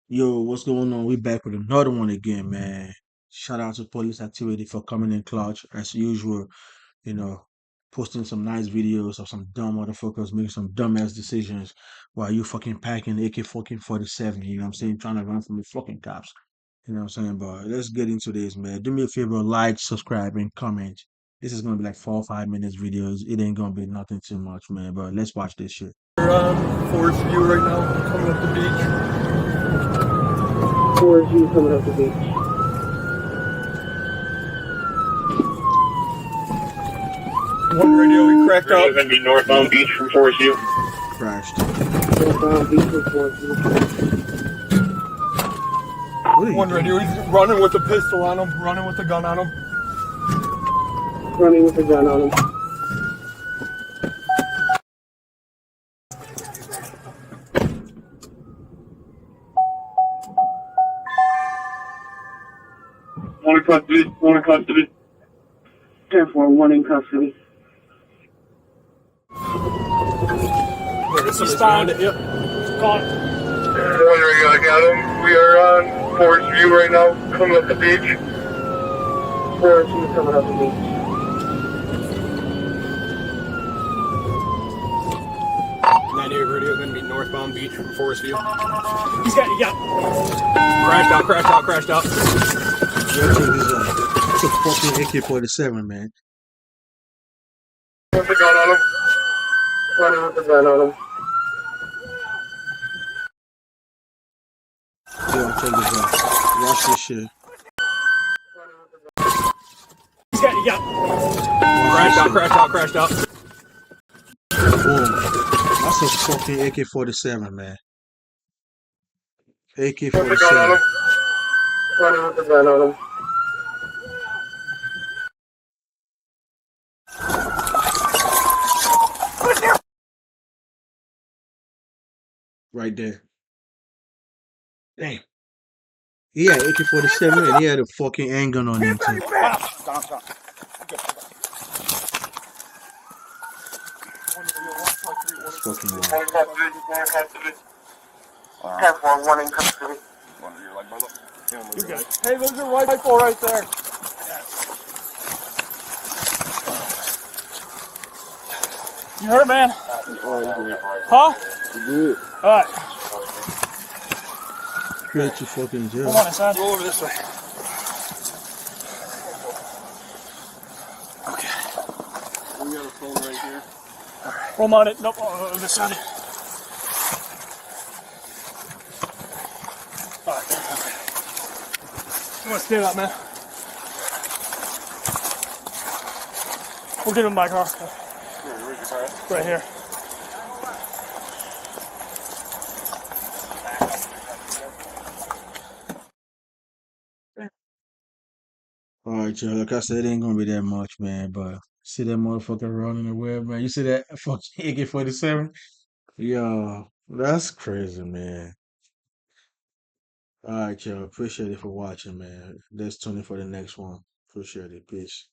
Yo, what's going on? We back with another one again, man. Shout out to Police Activity for coming in clutch as usual. You know, posting some nice videos of some dumb motherfuckers making some dumbass decisions while you fucking packing AK fucking 47. You know what I'm saying? Trying to run from the fucking cops. You know what I'm saying? But let's get into this, man. Do me a favor, like, subscribe, and comment. This is gonna be like 4 or 5 minutes videos. It ain't gonna be nothing too much, man. But let's watch this shit. We're on Forest View right now, coming up the beach. Forest View coming up the beach. One radio, we cracked out. We're going to be northbound beach from Forest View. Crashed. Northbound beach from Forest View. What are you One doing? radio, he's running with a pistol on him, running with a gun on him. Running with a gun on him. One in custody, one in custody. 10-4, one in custody. He's found it, yep. Caught. One radio, I got him. We are on Forest View right now, coming up the beach. Forest View coming up the beach. 98 radio, going to be northbound beach from Forest View. He got. Crashed out. It's a fucking AK-47, man. With the gun on him. Running with a gun on him. Yo, check this out. Watch this shit. He got. Crashed out. Boom. That's a fucking AK-47, man. With the gun on AK-47. him. Running with a gun on him. Right there. Damn. He had AK-47 and he had a fucking handgun on him too. Stop. That's fucking wild. One in custody, one in custody. 10-4, one in custody. Hey, there's your rifle right there. You hurt, man? Huh? Alright, Straight to fucking jail. come on inside. Roll over this way. Okay. We got a phone right here. Roll on it. Nope, this side. Alright, okay. You want to stay up, man? We'll get him in my car. Where's your car at? Right here. Alright, y'all. Like I said, it ain't gonna be that much, man. But see that motherfucker running away, man. You see that fucking AK-47? Yo, that's crazy, man. Alright, y'all. Appreciate it for watching, man. Let's tune in for the next one. Appreciate it. Peace.